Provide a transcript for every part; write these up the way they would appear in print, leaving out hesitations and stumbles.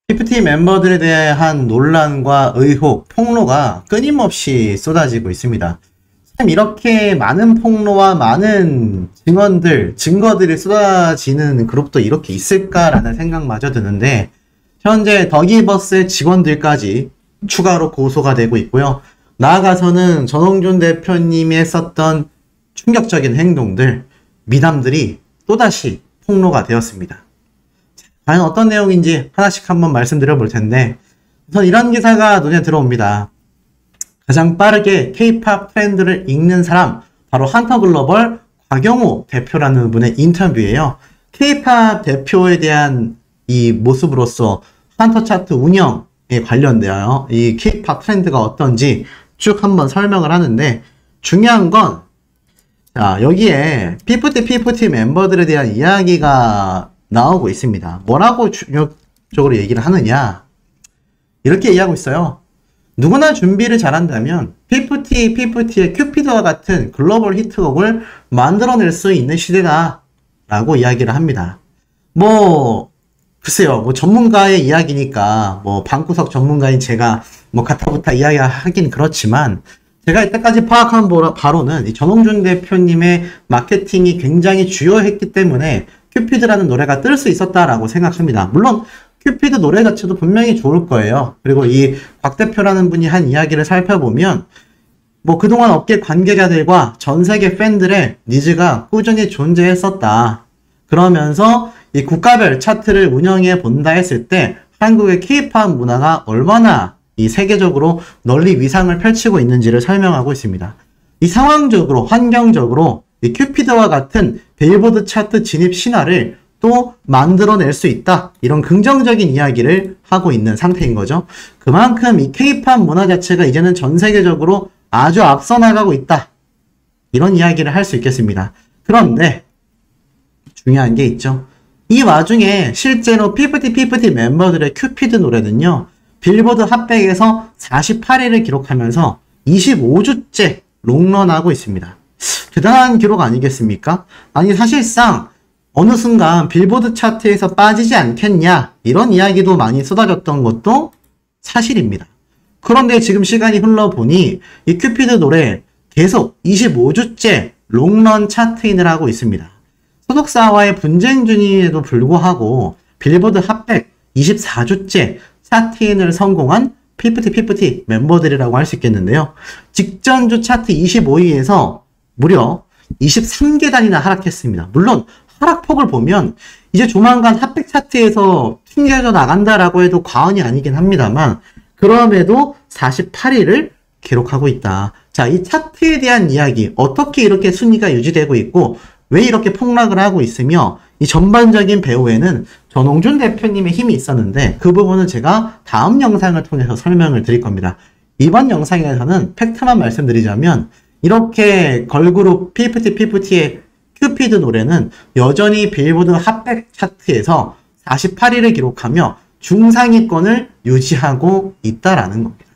PFT 멤버들에 대한 논란과 의혹, 폭로가 끊임없이 쏟아지고 있습니다. 참 이렇게 많은 폭로와 많은 증거들이 쏟아지는 그룹도 이렇게 있을까라는 생각마저 드는데, 현재 더기버스의 직원들까지 추가로 고소가 되고 있고요. 나아가서는 전홍준 대표님이 했었던 충격적인 행동들, 미담들이 또다시 폭로가 되었습니다. 과연 어떤 내용인지 하나씩 한번 말씀드려 볼 텐데, 우선 이런 기사가 눈에 들어옵니다. 가장 빠르게 K-POP 트렌드를 읽는 사람, 바로 한터글로벌 곽영호 대표라는 분의 인터뷰예요. K-POP 대표에 대한 이 모습으로서 한터 차트 운영에 관련되어 이 K-POP 트렌드가 어떤지 쭉 한번 설명을 하는데, 중요한 건 자, 여기에 P40 멤버들에 대한 이야기가 나오고 있습니다. 뭐라고 중력적으로 얘기를 하느냐, 이렇게 얘기하고 있어요. 누구나 준비를 잘한다면 P40의 큐피드와 같은 글로벌 히트곡을 만들어낼 수 있는 시대다 라고 이야기를 합니다. 글쎄요, 전문가의 이야기니까 방구석 전문가인 제가 가타부타 이야기하긴 그렇지만, 제가 이때까지 파악한 바로는 이 전홍준 대표님의 마케팅이 굉장히 주요했기 때문에 큐피드라는 노래가 뜰 수 있었다라고 생각합니다. 물론 큐피드 노래 자체도 분명히 좋을 거예요. 그리고 이 곽 대표라는 분이 한 이야기를 살펴보면 그동안 업계 관계자들과 전 세계 팬들의 니즈가 꾸준히 존재했었다. 그러면서 이 국가별 차트를 운영해 본다 했을 때 한국의 K-POP 문화가 얼마나 이 세계적으로 널리 위상을 펼치고 있는지를 설명하고 있습니다. 이 상황적으로, 환경적으로 이 큐피드와 같은 빌보드 차트 진입 신화를 또 만들어낼 수 있다. 이런 긍정적인 이야기를 하고 있는 상태인 거죠. 그만큼 이 K-POP 문화 자체가 이제는 전 세계적으로 아주 앞서 나가고 있다. 이런 이야기를 할 수 있겠습니다. 그런데 중요한 게 있죠. 이 와중에 실제로 P40 멤버들의 큐피드 노래는요, 빌보드 핫백에서 48위를 기록하면서 25주째 롱런하고 있습니다. 대단한 기록 아니겠습니까? 아니, 사실상 어느 순간 빌보드 차트에서 빠지지 않겠냐, 이런 이야기도 많이 쏟아졌던 것도 사실입니다. 그런데 지금 시간이 흘러보니 이 큐피드 노래 계속 25주째 롱런 차트인을 하고 있습니다. 소속사와의 분쟁 중임에도 불구하고 빌보드 핫백 24주째 차트인을 성공한 P40 멤버들이라고 할 수 있겠는데요. 직전주 차트 25위에서 무려 23계단이나 하락했습니다. 물론 하락폭을 보면 이제 조만간 핫백 차트에서 튕겨져 나간다라고 해도 과언이 아니긴 합니다만, 그럼에도 48위를 기록하고 있다. 자, 이 차트에 대한 이야기, 어떻게 이렇게 순위가 유지되고 있고 왜 이렇게 폭락을 하고 있으며, 이 전반적인 배후에는 전홍준 대표님의 힘이 있었는데, 그 부분은 제가 다음 영상을 통해서 설명을 드릴 겁니다. 이번 영상에서는 팩트만 말씀드리자면, 이렇게 걸그룹 P40의 큐피드 노래는 여전히 빌보드 핫백 차트에서 48위를 기록하며 중상위권을 유지하고 있다라는 겁니다.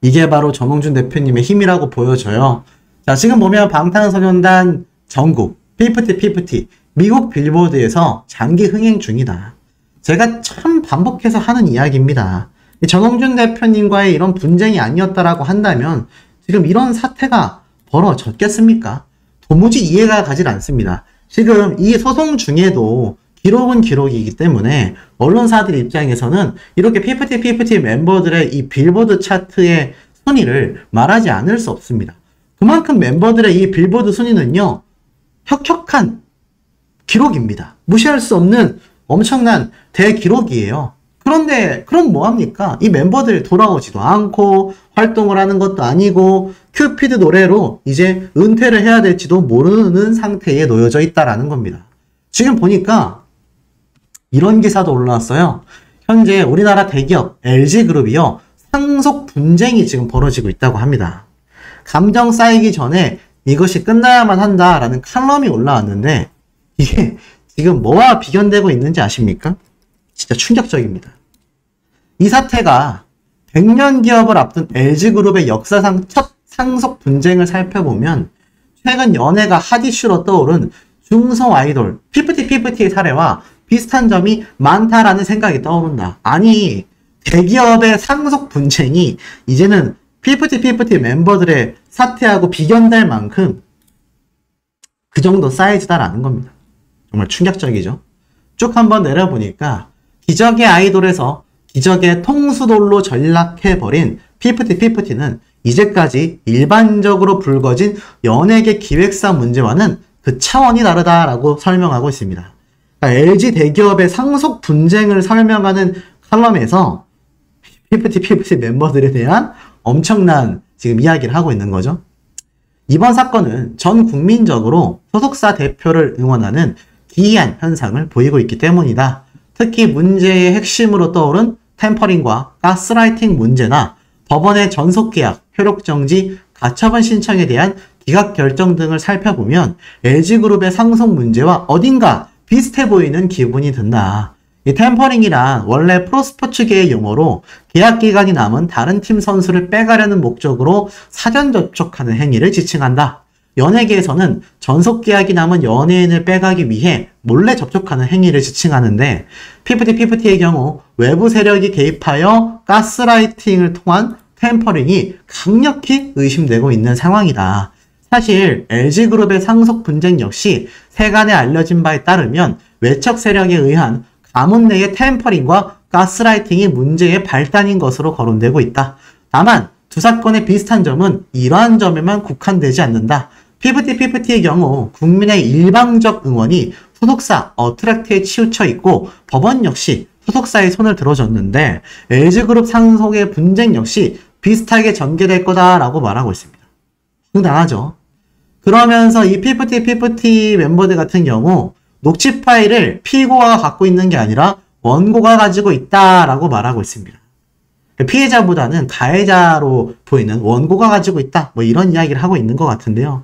이게 바로 전홍준 대표님의 힘이라고 보여져요. 자, 지금 보면 방탄소년단 정국 P40 미국 빌보드에서 장기 흥행 중이다. 제가 참 반복해서 하는 이야기입니다. 전홍준 대표님과의 이런 분쟁이 아니었다라고 한다면 지금 이런 사태가 벌어졌겠습니까? 도무지 이해가 가질 않습니다. 지금 이 소송 중에도 기록은 기록이기 때문에 언론사들 입장에서는 이렇게 P40 멤버들의 이 빌보드 차트의 순위를 말하지 않을 수 없습니다. 그만큼 멤버들의 이 빌보드 순위는요, 혁혁한 기록입니다. 무시할 수 없는 엄청난 대기록이에요. 그런데 그럼 뭐합니까? 이 멤버들이 돌아오지도 않고 활동을 하는 것도 아니고 큐피드 노래로 이제 은퇴를 해야 될지도 모르는 상태에 놓여져 있다라는 겁니다. 지금 보니까 이런 기사도 올라왔어요. 현재 우리나라 대기업 LG그룹이요, 상속 분쟁이 지금 벌어지고 있다고 합니다. 감정 쌓이기 전에 이것이 끝나야만 한다라는 칼럼이 올라왔는데, 이게 지금 뭐와 비견되고 있는지 아십니까? 진짜 충격적입니다. 이 사태가 100년 기업을 앞둔 LG그룹의 역사상 첫 상속 분쟁을 살펴보면, 최근 연예가 핫 이슈로 떠오른 중성 아이돌 P40의 사례와 비슷한 점이 많다라는 생각이 떠오른다. 아니, 대기업의 상속 분쟁이 이제는 피프티 멤버들의 사퇴하고 비견될 만큼 그 정도 사이즈다라는 겁니다. 정말 충격적이죠. 쭉 한번 내려보니까 기적의 아이돌에서 기적의 통수돌로 전락해버린 피프티는 이제까지 일반적으로 불거진 연예계 기획사 문제와는 그 차원이 다르다라고 설명하고 있습니다. 그러니까 LG 대기업의 상속 분쟁을 설명하는 칼럼에서 피프티 멤버들에 대한 엄청난 지금 이야기를 하고 있는 거죠. 이번 사건은 전 국민적으로 소속사 대표를 응원하는 기이한 현상을 보이고 있기 때문이다. 특히 문제의 핵심으로 떠오른 템퍼링과 가스라이팅 문제나 법원의 전속계약, 효력정지, 가처분 신청에 대한 기각 결정 등을 살펴보면 LG그룹의 상속 문제와 어딘가 비슷해 보이는 기분이 든다. 이 템퍼링이란 원래 프로스포츠계의 용어로 계약 기간이 남은 다른 팀 선수를 빼가려는 목적으로 사전 접촉하는 행위를 지칭한다. 연예계에서는 전속 계약이 남은 연예인을 빼가기 위해 몰래 접촉하는 행위를 지칭하는데 피프티의 경우 외부 세력이 개입하여 가스라이팅을 통한 템퍼링이 강력히 의심되고 있는 상황이다. 사실 LG그룹의 상속 분쟁 역시 세간에 알려진 바에 따르면 외척 세력에 의한 가문 내의 템퍼링과 가스라이팅이 문제의 발단인 것으로 거론되고 있다. 다만 두 사건의 비슷한 점은 이러한 점에만 국한되지 않는다. 피프티의 경우 국민의 일방적 응원이 소속사 어트랙트에 치우쳐 있고 법원 역시 소속사의 손을 들어줬는데 LG그룹 상속의 분쟁 역시 비슷하게 전개될 거다라고 말하고 있습니다. 당하죠. 그러면서 이 피프티 멤버들 같은 경우 녹취 파일을 피고가 갖고 있는 게 아니라 원고가 가지고 있다라고 말하고 있습니다. 피해자보다는 가해자로 보이는 원고가 가지고 있다. 뭐 이런 이야기를 하고 있는 것 같은데요.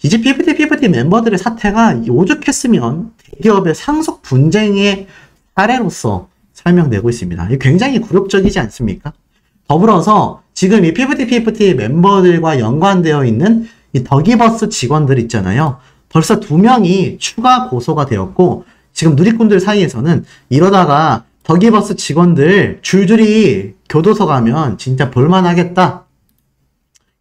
이제 피프티 멤버들의 사태가 오죽했으면 대기업의 상속 분쟁의 사례로서 설명되고 있습니다. 굉장히 굴욕적이지 않습니까? 더불어서 지금 이 피프티 멤버들과 연관되어 있는 이 더기버스 직원들 있잖아요. 벌써 2명이 추가 고소가 되었고 지금 누리꾼들 사이에서는 이러다가 더기버스 직원들 줄줄이 교도소 가면 진짜 볼만하겠다.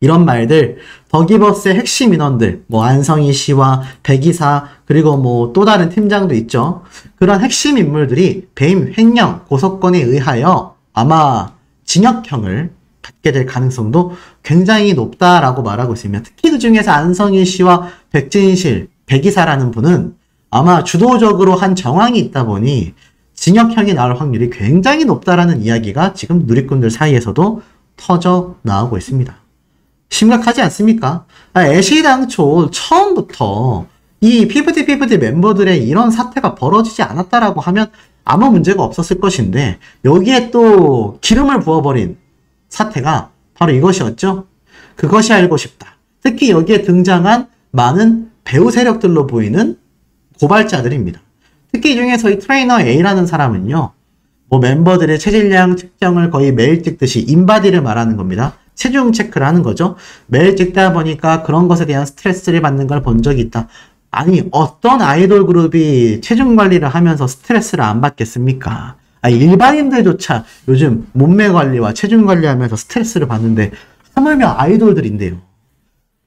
이런 말들, 더기버스의 핵심 인원들, 뭐 안성희 씨와 백이사, 그리고 뭐 또 다른 팀장도 있죠. 그런 핵심 인물들이 배임 횡령 고소건에 의하여 아마 징역형을 받게 될 가능성도 굉장히 높다라고 말하고 있습니다. 특히 그 중에서 안성희 씨와 백진실, 백이사라는 분은 아마 주도적으로 한 정황이 있다 보니 징역형이 나올 확률이 굉장히 높다라는 이야기가 지금 누리꾼들 사이에서도 터져 나오고 있습니다. 심각하지 않습니까? 애시당초 처음부터 이 피프티 멤버들의 이런 사태가 벌어지지 않았다라고 하면 아무 문제가 없었을 것인데 여기에 또 기름을 부어버린 사태가 바로 이것이었죠. 그것이 알고 싶다. 특히 여기에 등장한 많은 배우 세력들로 보이는 고발자들입니다. 특히 이 중에서 이 트레이너 A라는 사람은요. 뭐 멤버들의 체질량 측정을 거의 매일 찍듯이 인바디를 말하는 겁니다. 체중 체크를 하는 거죠. 매일 찍다 보니까 그런 것에 대한 스트레스를 받는 걸 본 적이 있다. 아니 어떤 아이돌 그룹이 체중 관리를 하면서 스트레스를 안 받겠습니까? 일반인들조차 요즘 몸매 관리와 체중 관리하면서 스트레스를 받는데 하물며 아이돌들인데요.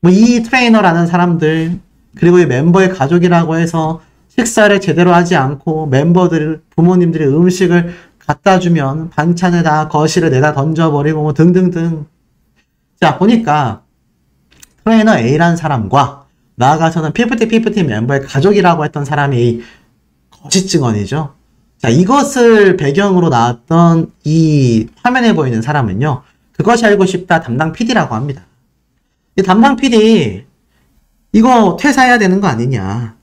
뭐 이 트레이너라는 사람들 그리고 이 멤버의 가족이라고 해서 식사를 제대로 하지 않고 멤버들 부모님들이 음식을 갖다 주면 반찬을 다 거실에 내다 던져버리고 뭐 등등등. 자 보니까 트레이너 A라는 사람과 나아가서는 피프티 멤버의 가족이라고 했던 사람이 거짓 증언이죠. 자 이것을 배경으로 나왔던 이 화면에 보이는 사람은요. 그것이 알고 싶다 담당 PD라고 합니다. 이 담당 PD 이거 퇴사해야 되는 거 아니냐.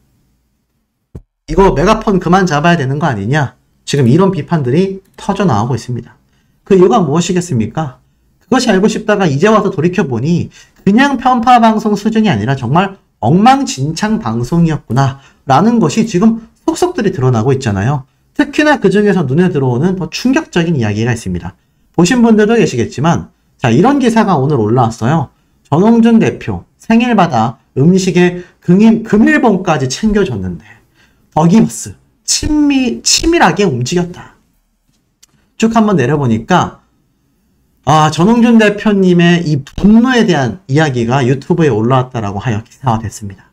이거 메가폰 그만 잡아야 되는 거 아니냐. 지금 이런 비판들이 터져 나오고 있습니다. 그 이유가 무엇이겠습니까? 그것이 알고 싶다가 이제 와서 돌이켜보니 그냥 편파 방송 수준이 아니라 정말 엉망진창 방송이었구나 라는 것이 지금 속속들이 드러나고 있잖아요. 특히나 그 중에서 눈에 들어오는 더 충격적인 이야기가 있습니다. 보신 분들도 계시겠지만 자 이런 기사가 오늘 올라왔어요. 전홍준 대표 생일마다 음식에 금일봉까지 챙겨줬는데 더기버스 치밀하게 움직였다. 쭉 한번 내려보니까 전홍준 대표님의 이 분노에 대한 이야기가 유튜브에 올라왔다라고 하여 기사화됐습니다.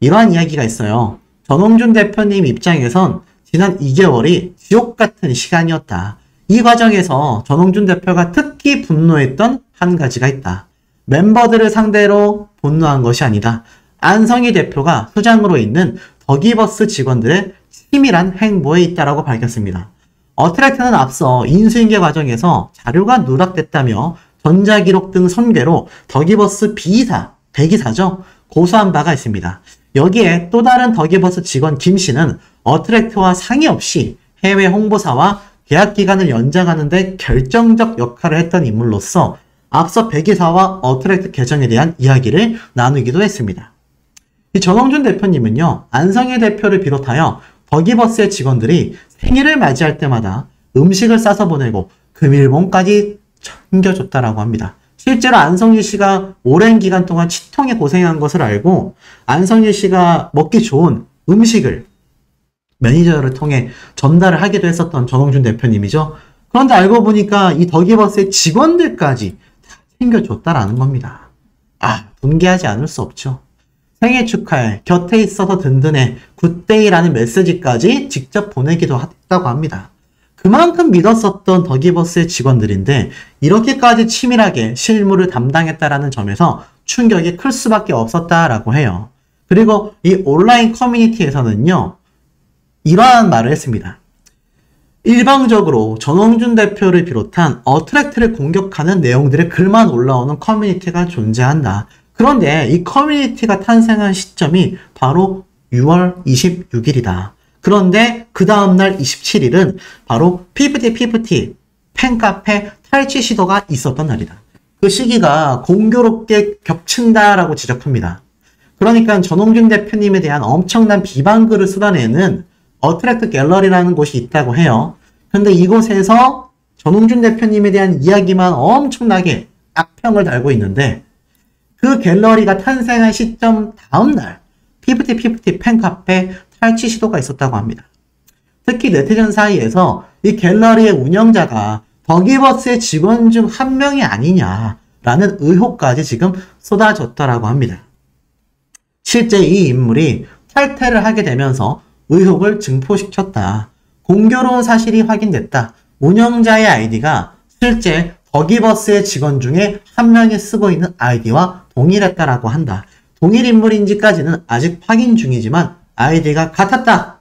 이러한 이야기가 있어요. 전홍준 대표님 입장에선 지난 2개월이 지옥 같은 시간이었다. 이 과정에서 전홍준 대표가 특히 분노했던 한 가지가 있다. 멤버들을 상대로 분노한 것이 아니다. 안성희 대표가 수장으로 있는 더기버스 직원들의 치밀한 행보에 있다라고 밝혔습니다. 어트랙트는 앞서 인수인계 과정에서 자료가 누락됐다며 전자기록 등 선괴로 더기버스 대기사죠. 고소한 바가 있습니다. 여기에 또 다른 더기버스 직원 김 씨는 어트랙트와 상의 없이 해외 홍보사와 계약 기간을 연장하는 데 결정적 역할을 했던 인물로서 앞서 배기사와 어트랙트 개정에 대한 이야기를 나누기도 했습니다. 이 전홍준 대표님은요, 안성희 대표를 비롯하여 더기버스의 직원들이 생일을 맞이할 때마다 음식을 싸서 보내고 금일봉까지 챙겨줬다라고 합니다. 실제로 안성희 씨가 오랜 기간 동안 치통에 고생한 것을 알고 안성희 씨가 먹기 좋은 음식을 매니저를 통해 전달을 하기도 했었던 전홍준 대표님이죠. 그런데 알고 보니까 이 더기버스의 직원들까지 다 챙겨줬다라는 겁니다. 분개하지 않을 수 없죠. 생일 축하해, 곁에 있어서 든든해, 굿데이라는 메시지까지 직접 보내기도 했다고 합니다. 그만큼 믿었었던 더기버스의 직원들인데 이렇게까지 치밀하게 실무를 담당했다라는 점에서 충격이 클 수밖에 없었다라고 해요. 그리고 이 온라인 커뮤니티에서는요, 이러한 말을 했습니다. 일방적으로 전홍준 대표를 비롯한 어트랙트를 공격하는 내용들의 글만 올라오는 커뮤니티가 존재한다. 그런데 이 커뮤니티가 탄생한 시점이 바로 6월 26일이다. 그런데 그 다음날 27일은 바로 피프티 팬카페 탈취 시도가 있었던 날이다. 그 시기가 공교롭게 겹친다라고 지적합니다. 그러니까 전홍준 대표님에 대한 엄청난 비방글을 쏟아내는 어트랙트 갤러리라는 곳이 있다고 해요. 근데 이곳에서 전홍준 대표님에 대한 이야기만 엄청나게 악평을 달고 있는데 그 갤러리가 탄생한 시점 다음날 피프티 팬카페 탈취 시도가 있었다고 합니다. 특히 네티즌 사이에서 이 갤러리의 운영자가 더기버스의 직원 중 한 명이 아니냐라는 의혹까지 지금 쏟아졌다라고 합니다. 실제 이 인물이 탈퇴를 하게 되면서 의혹을 증폭시켰다. 공교로운 사실이 확인됐다. 운영자의 아이디가 실제 더기버스의 직원 중에 한 명이 쓰고 있는 아이디와 동일했다라고 한다. 동일 인물인지까지는 아직 확인 중이지만 아이디가 같았다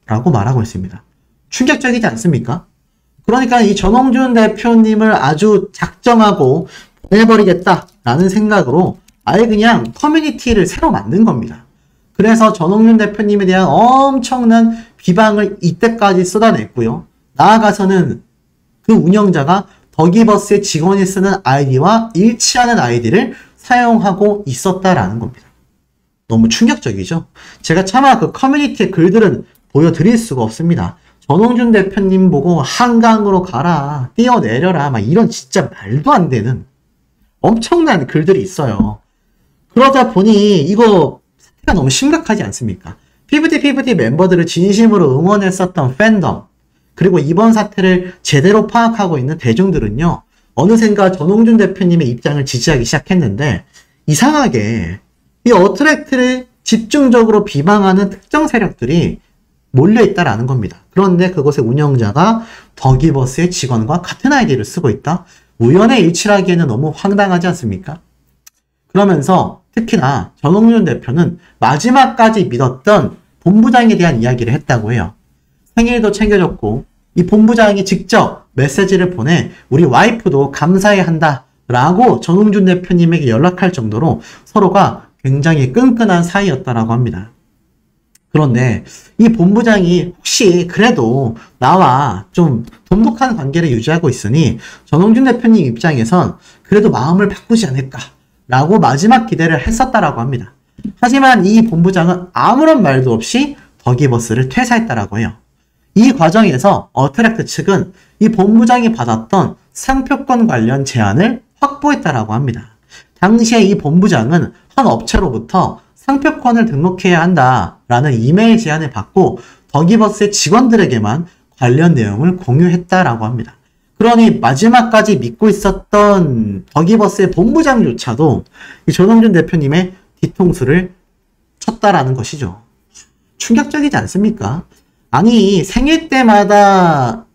라고 말하고 있습니다. 충격적이지 않습니까? 그러니까 이 전홍준 대표님을 아주 작정하고 보내버리겠다라는 생각으로 아예 그냥 커뮤니티를 새로 만든 겁니다. 그래서 전홍준 대표님에 대한 엄청난 비방을 이때까지 쏟아냈고요. 나아가서는 그 운영자가 더기버스의 직원이 쓰는 아이디와 일치하는 아이디를 사용하고 있었다라는 겁니다. 너무 충격적이죠? 제가 차마 그 커뮤니티의 글들은 보여드릴 수가 없습니다. 전홍준 대표님 보고 한강으로 가라, 뛰어내려라, 막 이런 진짜 말도 안 되는 엄청난 글들이 있어요. 그러다 보니 이거 사태가 너무 심각하지 않습니까? 피프티 멤버들을 진심으로 응원했었던 팬덤, 그리고 이번 사태를 제대로 파악하고 있는 대중들은요, 어느샌가 전홍준 대표님의 입장을 지지하기 시작했는데 이상하게 이 어트랙트를 집중적으로 비방하는 특정 세력들이 몰려있다라는 겁니다. 그런데 그것의 운영자가 더기버스의 직원과 같은 아이디를 쓰고 있다? 우연의 일치라기에는 너무 황당하지 않습니까? 그러면서 특히나 전홍준 대표는 마지막까지 믿었던 본부장에 대한 이야기를 했다고 해요. 생일도 챙겨줬고 이 본부장이 직접 메시지를 보내 우리 와이프도 감사해 한다 라고 전홍준 대표님에게 연락할 정도로 서로가 굉장히 끈끈한 사이였다라고 합니다. 그런데 이 본부장이 혹시 그래도 나와 좀 돈독한 관계를 유지하고 있으니 전홍준 대표님 입장에선 그래도 마음을 바꾸지 않을까 라고 마지막 기대를 했었다라고 합니다. 하지만 이 본부장은 아무런 말도 없이 더기버스를 퇴사했다라고 해요. 이 과정에서 어트랙트 측은 이 본부장이 받았던 상표권 관련 제안을 확보했다라고 합니다. 당시에 이 본부장은 한 업체로부터 상표권을 등록해야 한다라는 이메일 제안을 받고 더기버스의 직원들에게만 관련 내용을 공유했다라고 합니다. 그러니 마지막까지 믿고 있었던 더기버스의 본부장조차도 이 전홍준 대표님의 뒤통수를 쳤다라는 것이죠. 충격적이지 않습니까? 아니, 생일 때마다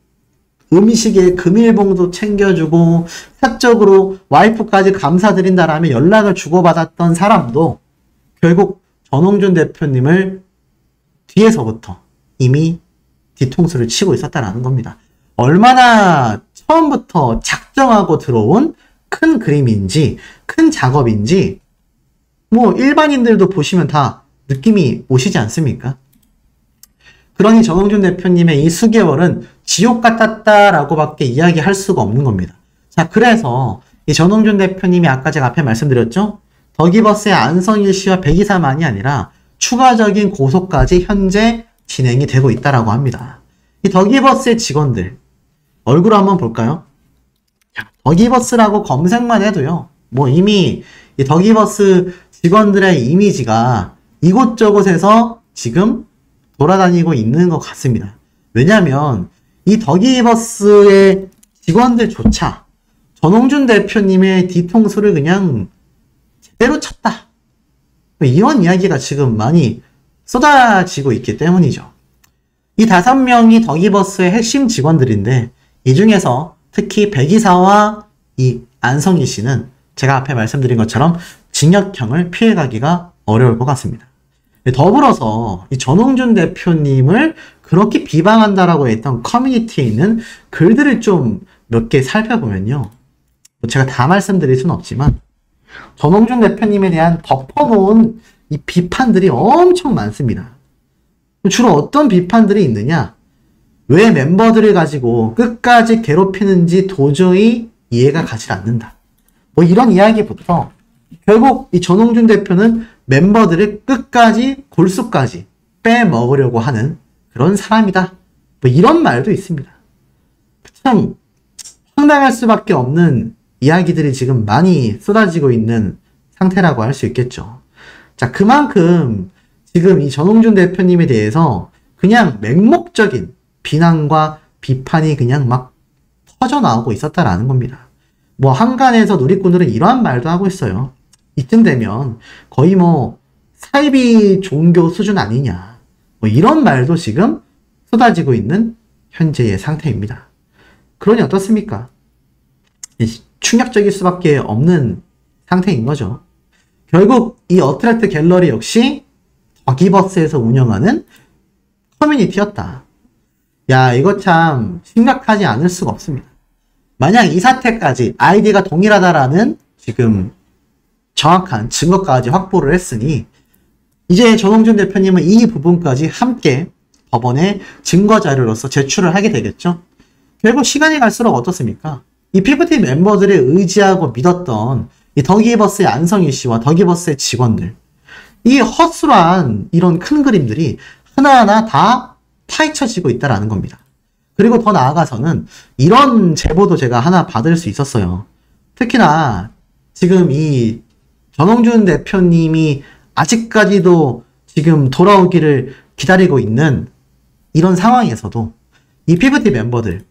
음식에 금일봉도 챙겨주고 사적으로 와이프까지 감사드린다라며 연락을 주고받았던 사람도 결국 전홍준 대표님을 뒤에서부터 이미 뒤통수를 치고 있었다라는 겁니다. 얼마나 처음부터 작정하고 들어온 큰 그림인지 큰 작업인지 뭐 일반인들도 보시면 다 느낌이 오시지 않습니까? 그러니 전홍준 대표님의 이 수개월은 지옥 같았다라고 밖에 이야기할 수가 없는 겁니다. 자, 그래서 이 전홍준 대표님이 아까 제가 앞에 말씀드렸죠? 더기버스의 안성일 씨와 백이사만이 아니라 추가적인 고소까지 현재 진행이 되고 있다라고 합니다. 이 더기버스의 직원들 얼굴 한번 볼까요? 더기버스라고 검색만 해도요. 뭐 이미 이 더기버스 직원들의 이미지가 이곳저곳에서 지금 돌아다니고 있는 것 같습니다. 왜냐하면 이 더기버스의 직원들조차 전홍준 대표님의 뒤통수를 그냥 제대로 쳤다. 이런 이야기가 지금 많이 쏟아지고 있기 때문이죠. 이 5명이 더기버스의 핵심 직원들인데 이 중에서 특히 백이사와 이 안성희 씨는 제가 앞에 말씀드린 것처럼 징역형을 피해가기가 어려울 것 같습니다. 더불어서 이 전홍준 대표님을 그렇게 비방한다라고 했던 커뮤니티에 있는 글들을 좀 몇 개 살펴보면요. 제가 다 말씀드릴 수는 없지만 전홍준 대표님에 대한 덮어놓은 이 비판들이 엄청 많습니다. 주로 어떤 비판들이 있느냐? 왜 멤버들을 가지고 끝까지 괴롭히는지 도저히 이해가 가지 않는다. 뭐 이런 이야기부터 결국 이 전홍준 대표는 멤버들을 끝까지 골수까지 빼먹으려고 하는 그런 사람이다. 뭐 이런 말도 있습니다. 참 황당할 수밖에 없는 이야기들이 지금 많이 쏟아지고 있는 상태라고 할 수 있겠죠. 자, 그만큼 지금 이 전홍준 대표님에 대해서 그냥 맹목적인 비난과 비판이 그냥 막 터져나오고 있었다라는 겁니다. 뭐 한간에서 누리꾼들은 이러한 말도 하고 있어요. 이쯤 되면 거의 뭐 사이비 종교 수준 아니냐. 뭐 이런 말도 지금 쏟아지고 있는 현재의 상태입니다. 그러니 어떻습니까? 충격적일 수밖에 없는 상태인 거죠. 결국 이 어트랙트 갤러리 역시 더기버스에서 운영하는 커뮤니티였다. 야, 이거 참 심각하지 않을 수가 없습니다. 만약 이 사태까지 아이디가 동일하다라는 지금 정확한 증거까지 확보를 했으니 이제 전홍준 대표님은 이 부분까지 함께 법원에 증거자료로서 제출을 하게 되겠죠. 결국 시간이 갈수록 어떻습니까? 이 피프티 멤버들이 의지하고 믿었던 이 더기버스의 안성희 씨와 더기버스의 직원들, 이 허술한 이런 큰 그림들이 하나하나 다 파헤쳐지고 있다는 겁니다. 그리고 더 나아가서는 이런 제보도 제가 하나 받을 수 있었어요. 특히나 지금 이 전홍준 대표님이 아직까지도 지금 돌아오기를 기다리고 있는 이런 상황에서도 이 피프티 멤버들,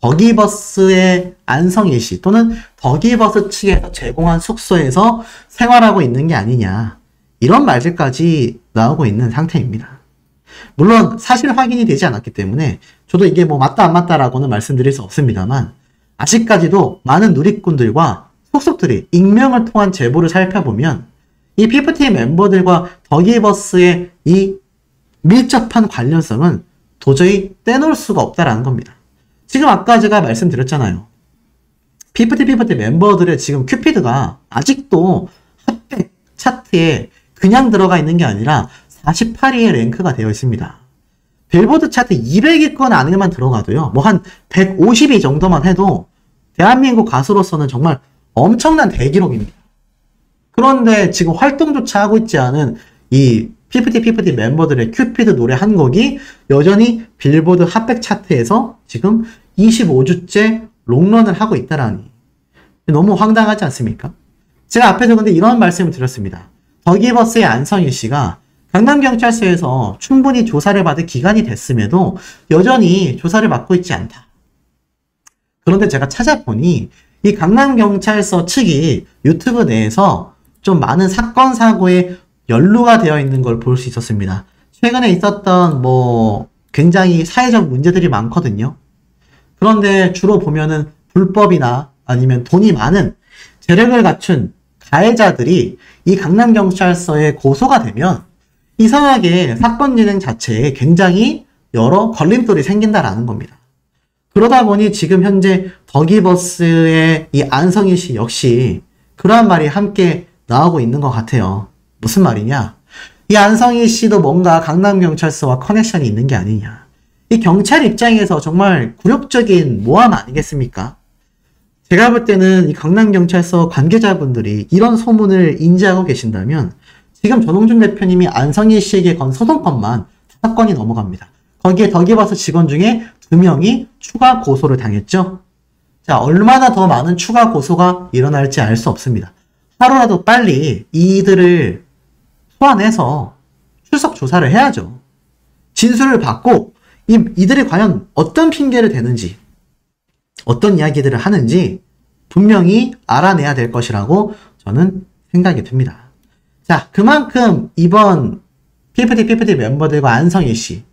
더기버스의 안성희 씨 또는 더기버스 측에서 제공한 숙소에서 생활하고 있는 게 아니냐, 이런 말들까지 나오고 있는 상태입니다. 물론 사실 확인이 되지 않았기 때문에 저도 이게 뭐 맞다 안 맞다라고는 말씀드릴 수 없습니다만 아직까지도 많은 누리꾼들과 속속들이 익명을 통한 제보를 살펴보면 이 피프티 멤버들과 더기버스의 이 밀접한 관련성은 도저히 떼놓을 수가 없다라는 겁니다. 지금 아까 제가 말씀드렸잖아요. 피프티 멤버들의 지금 큐피드가 아직도 핫백 차트에 그냥 들어가 있는 게 아니라 48위에 랭크가 되어 있습니다. 빌보드 차트 200위권 안에만 들어가도요. 뭐 한 150위 정도만 해도 대한민국 가수로서는 정말 엄청난 대기록입니다. 그런데 지금 활동조차 하고 있지 않은 이 피프티 멤버들의 큐피드 노래 한 곡이 여전히 빌보드 핫백 차트에서 지금 25주째 롱런을 하고 있다라니 너무 황당하지 않습니까? 제가 앞에서 근데 이런 말씀을 드렸습니다. 더기버스의 안성희 씨가 강남경찰서에서 충분히 조사를 받을 기간이 됐음에도 여전히 조사를 받고 있지 않다. 그런데 제가 찾아보니 이 강남경찰서 측이 유튜브 내에서 좀 많은 사건, 사고에 연루가 되어 있는 걸 볼 수 있었습니다. 최근에 있었던 굉장히 사회적 문제들이 많거든요. 그런데 주로 보면은 불법이나 아니면 돈이 많은 재력을 갖춘 가해자들이 이 강남경찰서에 고소가 되면 이상하게 사건 진행 자체에 굉장히 여러 걸림돌이 생긴다라는 겁니다. 그러다 보니 지금 현재 덕이버스의 이 안성희 씨 역시 그러한 말이 함께 나오고 있는 것 같아요. 무슨 말이냐? 이 안성희 씨도 뭔가 강남경찰서와 커넥션이 있는 게 아니냐. 이 경찰 입장에서 정말 굴욕적인 모함 아니겠습니까? 제가 볼 때는 이 강남경찰서 관계자분들이 이런 소문을 인지하고 계신다면 지금 전홍준 대표님이 안성희 씨에게 건 소송건만 5건이 넘어갑니다. 거기에 덕이버스 직원 중에 2명이 추가 고소를 당했죠. 자, 얼마나 더 많은 추가 고소가 일어날지 알 수 없습니다. 하루라도 빨리 이들을 소환해서 출석 조사를 해야죠. 진술을 받고 이들이 과연 어떤 핑계를 대는지 어떤 이야기들을 하는지 분명히 알아내야 될 것이라고 저는 생각이 듭니다. 자, 그만큼 이번 PFD 멤버들과 안성희 씨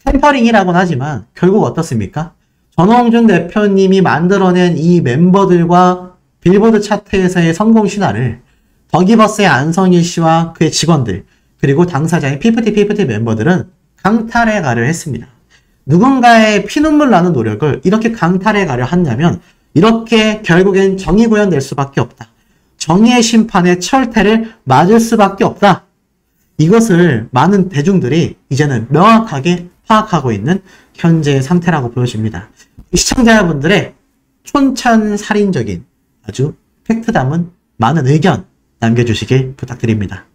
템퍼링이라고는 하지만 결국 어떻습니까? 전홍준 대표님이 만들어낸 이 멤버들과 빌보드 차트에서의 성공 신화를 덕이버스의 안성희 씨와 그의 직원들 그리고 당사자인 PFD 멤버들은 강탈해 가려 했습니다. 누군가의 피눈물 나는 노력을 이렇게 강탈해 가려 한다면 이렇게 결국엔 정의 구현될 수밖에 없다. 정의의 심판에 철퇴를 맞을 수밖에 없다. 이것을 많은 대중들이 이제는 명확하게 파악하고 있는 현재의 상태라고 보여집니다. 시청자분들의 촌천살인적인 아주 팩트 담은 많은 의견 남겨주시길 부탁드립니다.